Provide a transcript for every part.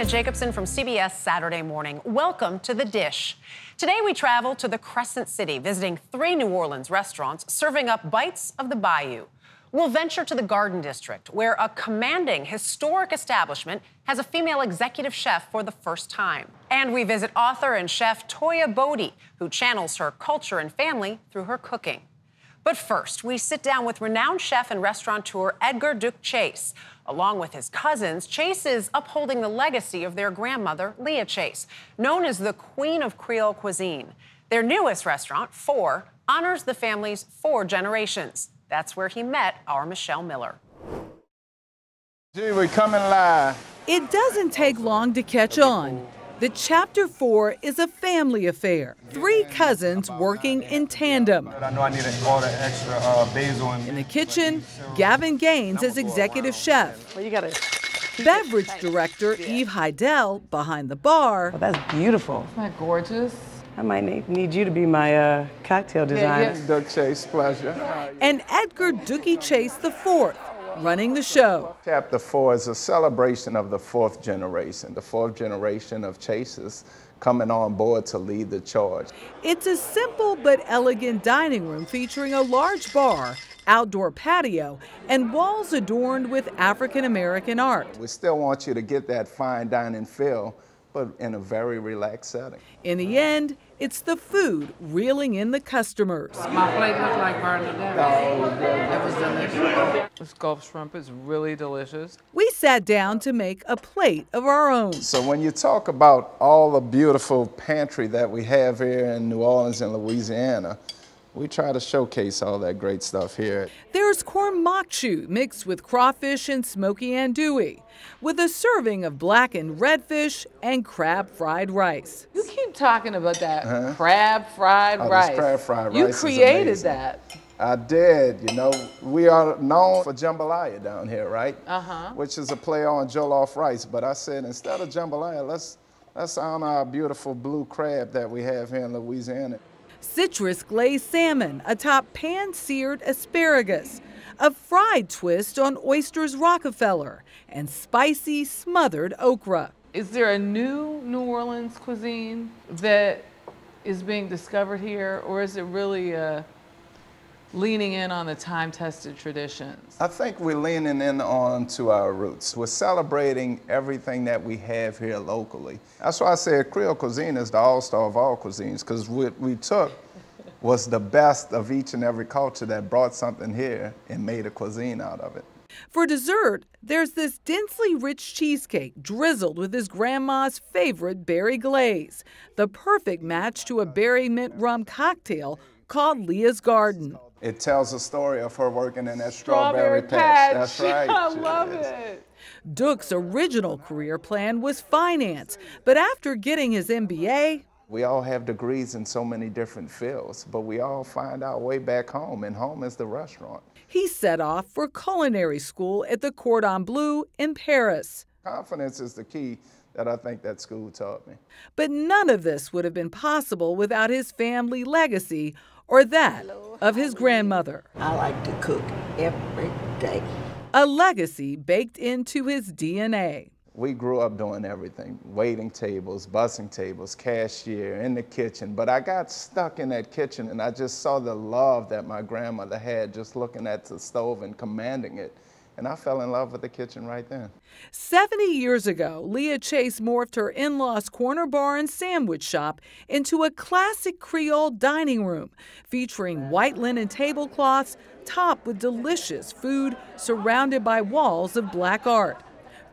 Anna Jacobson from CBS Saturday Morning. Welcome to The Dish. Today we travel to the Crescent City, visiting 3 New Orleans restaurants serving up bites of the bayou. We'll venture to the Garden District, where a commanding, historic establishment has a female executive chef for the first time. And we visit author and chef Toya Bodie, who channels her culture and family through her cooking. But first, we sit down with renowned chef and restaurateur Edgar Duke Chase. Along with his cousins, Chase is upholding the legacy of their grandmother, Leah Chase, known as the Queen of Creole Cuisine. Their newest restaurant, 4, honors the family's 4 generations. That's where he met our Michelle Miller. Gee, we're coming live. It doesn't take long to catch on. The Chapter 4 is a family affair. 3 cousins working in tandem. I know I need to order extra basil. In the kitchen, Gavin Gaines is executive chef. Well, you gotta. Beverage director Eve Heidel behind the bar. Oh, that's beautiful. Isn't that gorgeous? I might need you to be my cocktail designer. Duke Chase, pleasure. And Edgar Dookie Chase IV, running the show. Chapter 4 is a celebration of the 4th generation, the 4th generation of Chases coming on board to lead the charge. It's a simple but elegant dining room featuring a large bar, outdoor patio, and walls adorned with African-American art. We still want you to get that fine dining feel, but in a very relaxed setting. In the end, it's the food reeling in the customers. My plate looked like Bernadette. Oh, That was delicious. This Gulf shrimp is really delicious. We sat down to make a plate of our own. So when you talk about all the beautiful pantry that we have here in New Orleans and Louisiana, we try to showcase all that great stuff here. There's corn makshu mixed with crawfish and smoky andouille, with a serving of blackened redfish and crab fried rice. You keep talking about that crab fried rice. This crab fried rice You is created amazing. that. I did. You know, we are known for jambalaya down here, right? Which is a play on jollof rice. But I said, instead of jambalaya, let's honor our beautiful blue crab that we have here in Louisiana. Citrus glazed salmon atop pan-seared asparagus, a fried twist on oysters Rockefeller, and spicy smothered okra. Is there a new New Orleans cuisine that is being discovered here, or is it really leaning in on the time-tested traditions? I think we're leaning in on to our roots. We're celebrating everything that we have here locally. That's why I say Creole cuisine is the all-star of all cuisines, because what we took was the best of each and every culture that brought something here and made a cuisine out of it. For dessert, there's this densely rich cheesecake drizzled with his grandma's favorite berry glaze, the perfect match to a berry mint rum cocktail called Leah's Garden. It tells a story of her working in that strawberry patch. That's right. I love it. Duke's original career plan was finance, but after getting his MBA, we all have degrees in so many different fields, but we all find our way back home, and home is the restaurant. he set off for culinary school at the Cordon Bleu in Paris. Confidence is the key that I think that school taught me. But none of this would have been possible without his family legacy or that of his grandmother. I like to cook every day. A legacy baked into his DNA. We grew up doing everything, waiting tables, bussing tables, cashier, in the kitchen. But I got stuck in that kitchen and I just saw the love that my grandmother had just looking at the stove and commanding it. And I fell in love with the kitchen right then. 70 years ago, Leah Chase morphed her in-laws' corner bar and sandwich shop into a classic Creole dining room featuring white linen tablecloths topped with delicious food surrounded by walls of black art.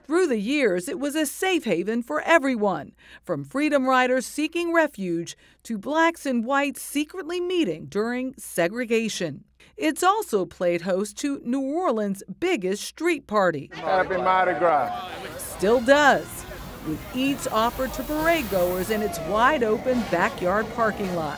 Through the years, it was a safe haven for everyone, from freedom riders seeking refuge to blacks and whites secretly meeting during segregation. It's also played host to New Orleans' biggest street party. Happy Mardi Gras. Still does, with eats offered to parade goers in its wide-open backyard parking lot.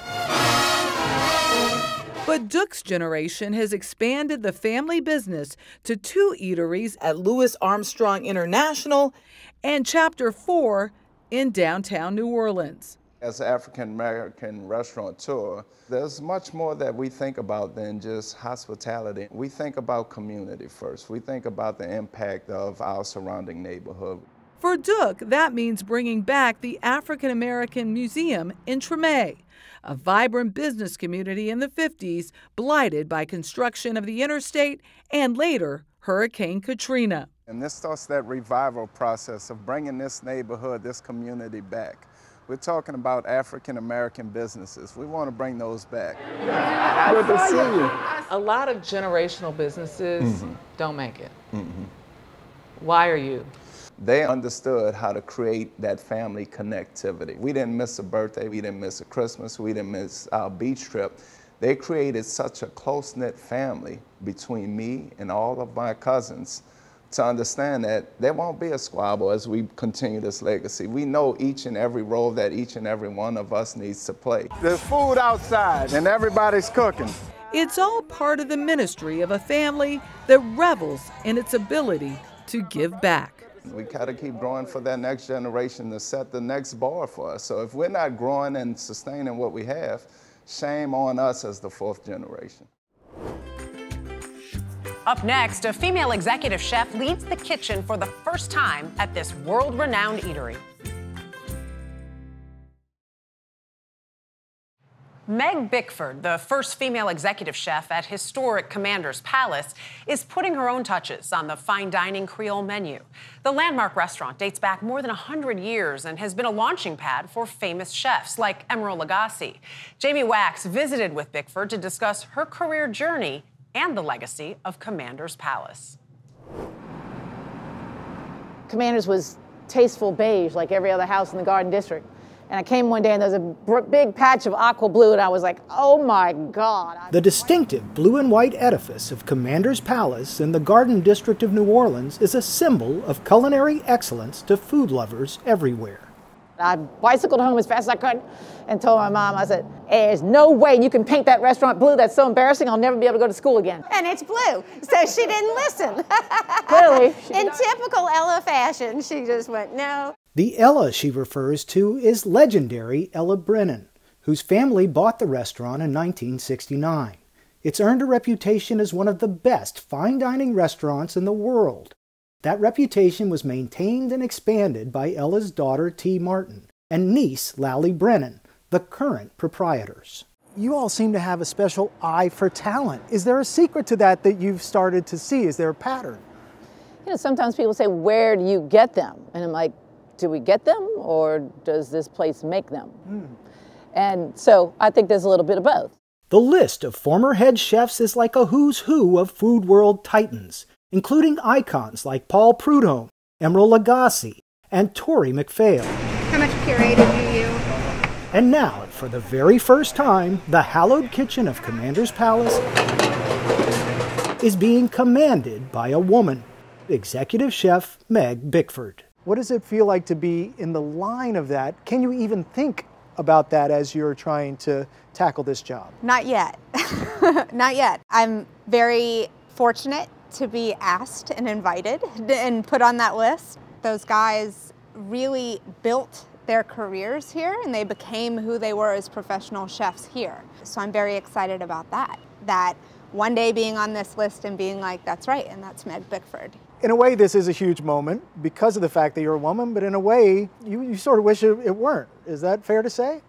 But Duke's generation has expanded the family business to 2 eateries at Louis Armstrong International and Chapter 4 in downtown New Orleans. As an African-American restaurateur, there's much more that we think about than just hospitality. We think about community first. We think about the impact of our surrounding neighborhood. For Duke, that means bringing back the African American Museum in Treme, a vibrant business community in the 50s blighted by construction of the interstate and later Hurricane Katrina. And this starts that revival process of bringing this neighborhood, this community back. We're talking about African American businesses. We want to bring those back. Good to see you. A lot of generational businesses don't make it. Why are you? They understood how to create that family connectivity. We didn't miss a birthday, we didn't miss a Christmas, we didn't miss our beach trip. They created such a close-knit family between me and all of my cousins to understand that there won't be a squabble as we continue this legacy. We know each and every role that each and every one of us needs to play. There's food outside and everybody's cooking. It's all part of the ministry of a family that revels in its ability to give back. We gotta keep growing for that next generation to set the next bar for us. So if we're not growing and sustaining what we have, shame on us as the fourth generation. Up next, a female executive chef leads the kitchen for the first time at this world-renowned eatery. Meg Bickford, the first female executive chef at historic Commander's Palace, is putting her own touches on the fine dining Creole menu. The landmark restaurant dates back more than 100 years and has been a launching pad for famous chefs like Emeril Lagasse. Jamie Wax visited with Bickford to discuss her career journey and the legacy of Commander's Palace. Commander's was tasteful beige like every other house in the Garden District. And I came one day and there was a big patch of aqua blue and I was like, oh my God. The distinctive blue and white edifice of Commander's Palace in the Garden District of New Orleans is a symbol of culinary excellence to food lovers everywhere. I bicycled home as fast as I could and told my mom, I said, there's no way you can paint that restaurant blue. That's so embarrassing. I'll never be able to go to school again. And it's blue, so she didn't listen. Clearly. In typical Ella fashion, she just went, no. The Ella she refers to is legendary Ella Brennan, whose family bought the restaurant in 1969. It's earned a reputation as one of the best fine dining restaurants in the world. That reputation was maintained and expanded by Ella's daughter T. Martin and niece Lally Brennan, the current proprietors. You all seem to have a special eye for talent. Is there a secret to that you've started to see? Is there a pattern? You know, sometimes people say, where do you get them? And I'm like, do we get them or does this place make them? And so I think there's a little bit of both. The list of former head chefs is like a who's who of food world titans, including icons like Paul Prudhomme, Emeril Lagasse, and Tori McPhail. How much curated do you? And now, for the very first time, the hallowed kitchen of Commander's Palace is being commanded by a woman, executive chef Meg Bickford. What does it feel like to be in the line of that? Can you even think about that as you're trying to tackle this job? Not yet. Not yet. I'm very fortunate to be asked and invited and put on that list. Those guys really built their careers here and they became who they were as professional chefs here. So I'm very excited about that. That one day being on this list and being like, that's right, and that's Meg Bickford. In a way, this is a huge moment because of the fact that you're a woman, but in a way, you sort of wish it weren't. Is that fair to say?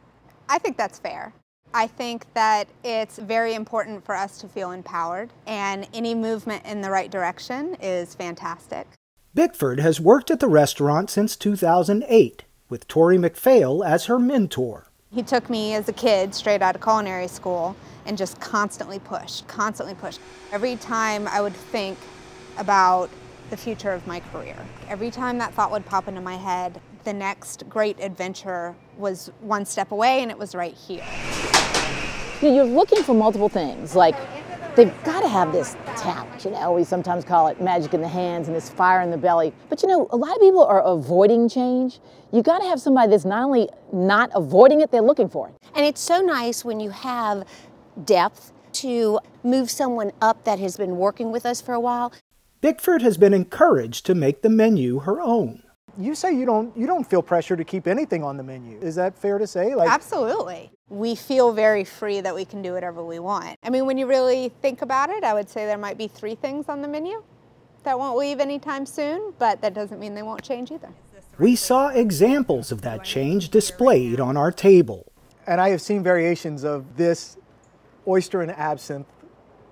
I think that's fair. I think that it's very important for us to feel empowered, and any movement in the right direction is fantastic. Bickford has worked at the restaurant since 2008, with Tori McPhail as her mentor. He took me as a kid straight out of culinary school and just constantly pushed, constantly pushed. Every time I would think about the future of my career, every time that thought would pop into my head, the next great adventure was one step away and it was right here. You're looking for multiple things, like they've got to have this talent, you know, we sometimes call it magic in the hands and this fire in the belly. But you know, a lot of people are avoiding change. You got to have somebody that's not only not avoiding it, they're looking for it. And it's so nice when you have depth to move someone up that has been working with us for a while. Bickford has been encouraged to make the menu her own. You say you don't feel pressure to keep anything on the menu. Is that fair to say? Absolutely. We feel very free that we can do whatever we want. I mean, when you really think about it, I would say there might be 3 things on the menu that won't leave anytime soon, but that doesn't mean they won't change either. We saw examples of that change displayed on our table. And I have seen variations of this oyster and absinthe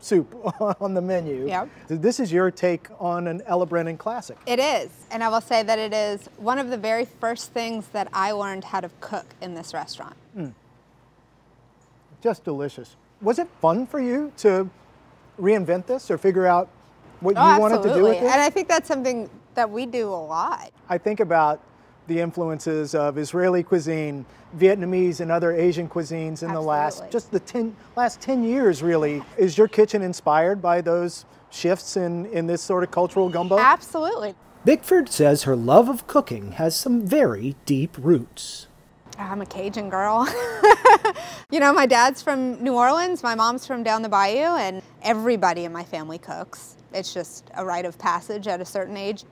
soup on the menu. Yep. This is your take on an Ella Brennan classic. It is, and I will say that it is one of the very first things that I learned how to cook in this restaurant. Just delicious. Was it fun for you to reinvent this or figure out what you wanted to do with it? And I think that's something that we do a lot. I think about the influences of Israeli cuisine, Vietnamese and other Asian cuisines in the last 10 years, really. Is your kitchen inspired by those shifts in this sort of cultural gumbo? Absolutely. Bickford says her love of cooking has some very deep roots. I'm a Cajun girl. You know, my dad's from New Orleans, my mom's from down the bayou, and everybody in my family cooks. It's just a rite of passage at a certain age.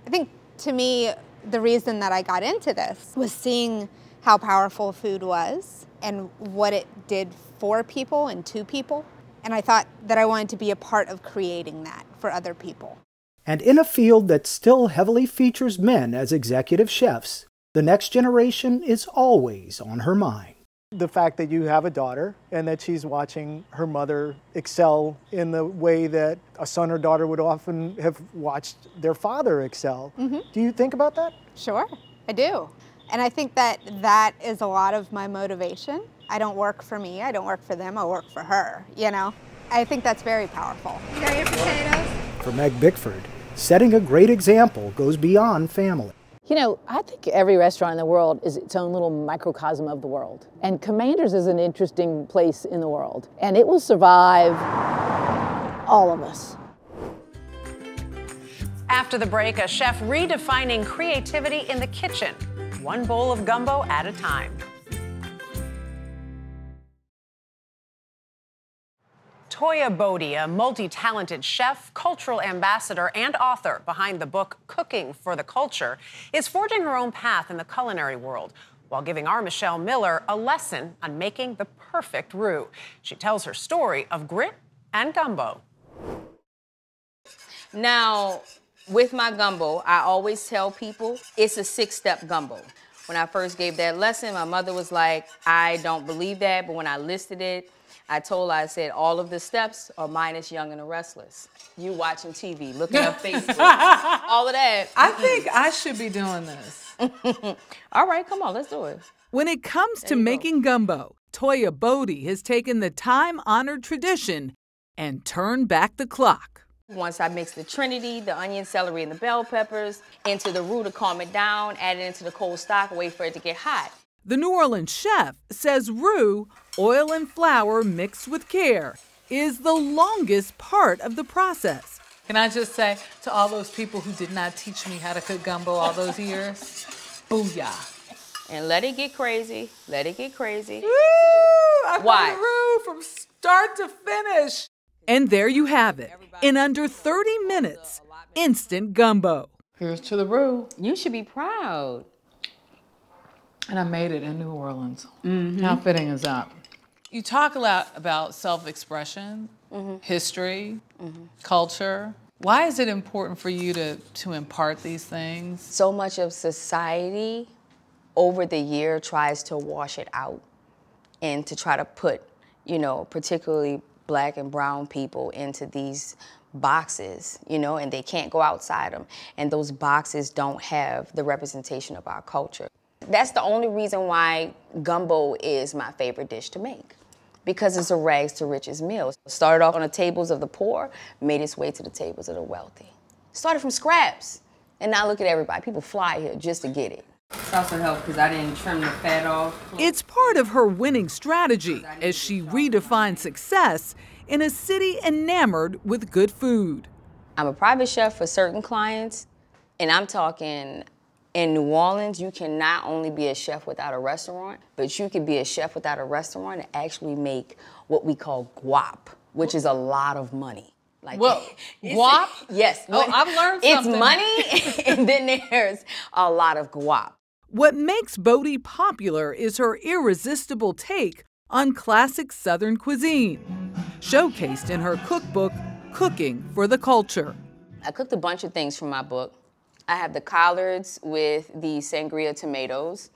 I think, to me, the reason that I got into this was seeing how powerful food was and what it did for people and to people. And I thought that I wanted to be a part of creating that for other people. And in a field that still heavily features men as executive chefs, the next generation is always on her mind. The fact that you have a daughter and that she's watching her mother excel in the way that a son or daughter would often have watched their father excel. Do you think about that? Sure, I do. And I think that that is a lot of my motivation. I don't work for me, I don't work for them, I work for her, you know? I think that's very powerful. You got your potatoes? For Meg Bickford, setting a great example goes beyond family. You know, I think every restaurant in the world is its own little microcosm of the world. And Commander's is an interesting place in the world. And it will survive all of us. After the break, a chef redefining creativity in the kitchen, one bowl of gumbo at a time. Toya Bodie, a multi-talented chef, cultural ambassador, and author behind the book Cooking for the Culture, is forging her own path in the culinary world while giving our Michelle Miller a lesson on making the perfect roux. She tells her story of grit and gumbo. Now, with my gumbo, I always tell people it's a 6-step gumbo. When I first gave that lesson, my mother was like, I don't believe that, but when I listed it, I told her, I said, all of the steps are minus Young and the Restless. You watching TV, looking up Facebook, all of that. I think I should be doing this. All right, come on, let's do it. When it comes to making gumbo, Toya Bodie has taken the time-honored tradition and turned back the clock. Once I mix the Trinity, the onion, celery, and the bell peppers into the roux to calm it down, add it into the cold stock, wait for it to get hot. The New Orleans chef says roux, oil and flour mixed with care, is the longest part of the process. Can I just say to all those people who did not teach me how to cook gumbo all those years, booyah. And let it get crazy, let it get crazy. Woo! I Why? want roux from start to finish. And there you have it. In under 30 minutes, instant gumbo. Here's to the roux. You should be proud. And I made it in New Orleans. How fitting is that? You talk a lot about self-expression, history, culture. Why is it important for you to impart these things? So much of society over the year tries to wash it out and to try to put, you know, particularly Black and brown people into these boxes, you know, and they can't go outside them. And those boxes don't have the representation of our culture. That's the only reason why gumbo is my favorite dish to make, because it's a rags to riches meal. Started off on the tables of the poor, made its way to the tables of the wealthy. Started from scraps, and now look at everybody. People fly here just to get it. It also helped because I didn't trim the fat off. It's part of her winning strategy as she redefines success in a city enamored with good food. I'm a private chef for certain clients, and I'm talking in New Orleans, you can not only be a chef without a restaurant, but you can be a chef without a restaurant and actually make what we call guap, which is a lot of money. Like, well, guap? Yes. Oh, I've learned something. It's money, and then there's a lot of guap. What makes Bodie popular is her irresistible take on classic Southern cuisine, showcased in her cookbook, Cooking for the Culture. I cooked a bunch of things from my book. I have the collards with the sangria tomatoes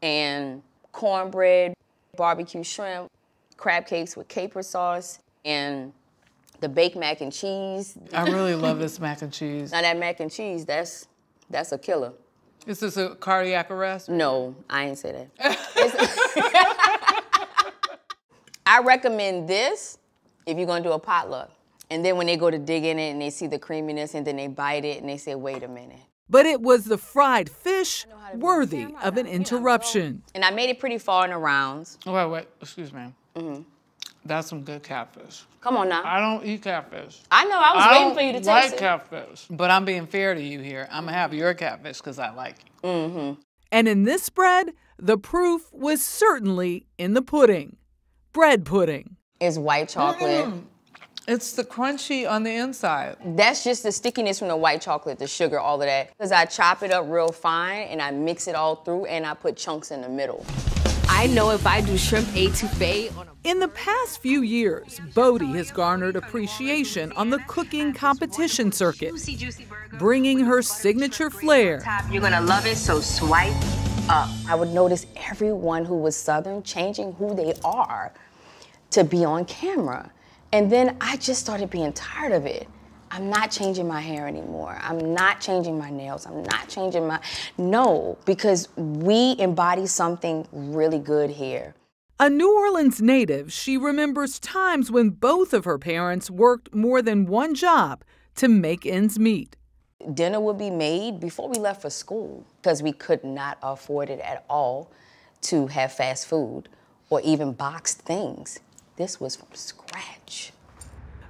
and cornbread, barbecue shrimp, crab cakes with caper sauce, and the baked mac and cheese. I really love this mac and cheese. Now that mac and cheese, that's a killer. Is this a cardiac arrest? No, I ain't say that. I recommend this if you're gonna do a potluck. And then when they go to dig in it and they see the creaminess and then they bite it and they say, wait a minute. But it was the fried fish worthy of an interruption. And I made it pretty far in the rounds. Oh, wait, excuse me. That's some good catfish. Come on now. I don't eat catfish. I know, I was waiting for you to taste it. I like catfish. But I'm being fair to you here. I'm gonna have your catfish because I like it. And in this spread, the proof was certainly in the pudding. Bread pudding. It's white chocolate. It's the crunchy on the inside. That's just the stickiness from the white chocolate, the sugar, all of that. Because I chop it up real fine and I mix it all through and I put chunks in the middle. I know if I do shrimp etouffee on a... In the past few years, Bodie has garnered appreciation on the cooking competition circuit, bringing her signature flair. You're gonna love it, so swipe up. I would notice everyone who was Southern changing who they are to be on camera. And then I just started being tired of it. I'm not changing my hair anymore. I'm not changing my nails. I'm not changing my... No, because we embody something really good here. A New Orleans native, she remembers times when both of her parents worked more than one job to make ends meet. Dinner would be made before we left for school because we could not afford it at all to have fast food or even boxed things. This was from scratch.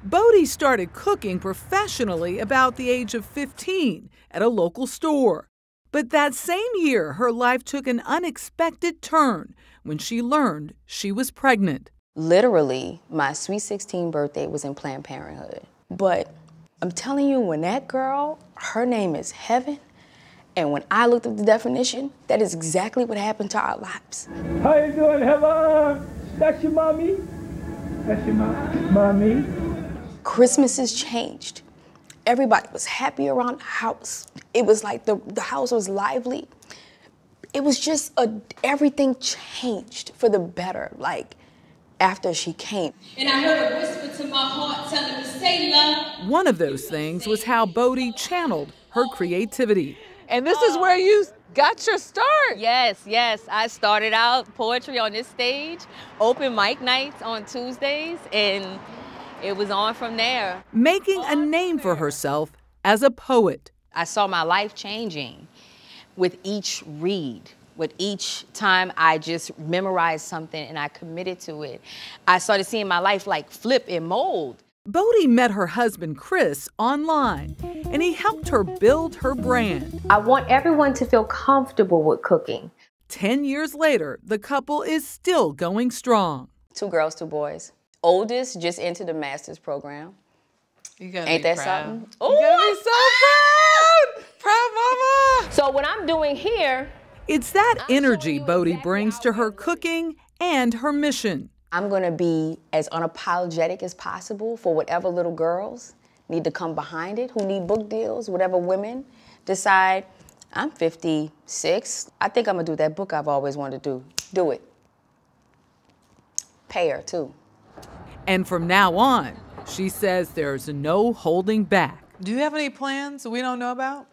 Bodie started cooking professionally about the age of 15 at a local store. But that same year, her life took an unexpected turn when she learned she was pregnant. Literally, my sweet 16 birthday was in Planned Parenthood. But I'm telling you, when that girl, her name is Heaven, and when I looked at the definition, that is exactly what happened to our lives. How you doing, Heaven? That's your mommy? That's your mommy? Christmases changed. Everybody was happy around the house. It was like the house was lively. It was just everything changed for the better, like after she came. And I heard a whisper to my heart telling me, say love. One of those things was how Bodie channeled her creativity. And this is where you got your start. Yes, yes. I started out poetry on this stage, open mic nights on Tuesdays, and it was on from there. Making a name for herself as a poet. I saw my life changing with each read. With each time I just memorized something and I committed to it, I started seeing my life like flip and mold. Bodie met her husband, Chris, online, and he helped her build her brand. I want everyone to feel comfortable with cooking. 10 years later, the couple is still going strong. 2 girls, 2 boys. Oldest just entered the master's program. You gotta Ain't be that proud. something? You gotta be so proud! Proud mama! So what I'm doing here... It's that energy Bodie brings to her cooking and her mission. I'm gonna be as unapologetic as possible for whatever little girls need to come behind it, who need book deals, whatever women decide, I'm 56, I think I'm gonna do that book I've always wanted to do. Do it. Pay her too. And from now on, she says there's no holding back. Do you have any plans we don't know about?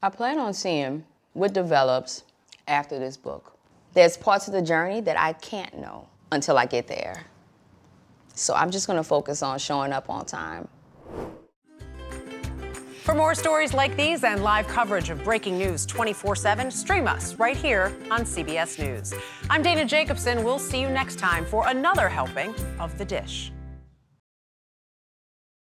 I plan on seeing what develops after this book. There's parts of the journey that I can't know until I get there. So I'm just gonna focus on showing up on time. For more stories like these and live coverage of breaking news 24/7, stream us right here on CBS News. I'm Dana Jacobson. We'll see you next time for another helping of The Dish.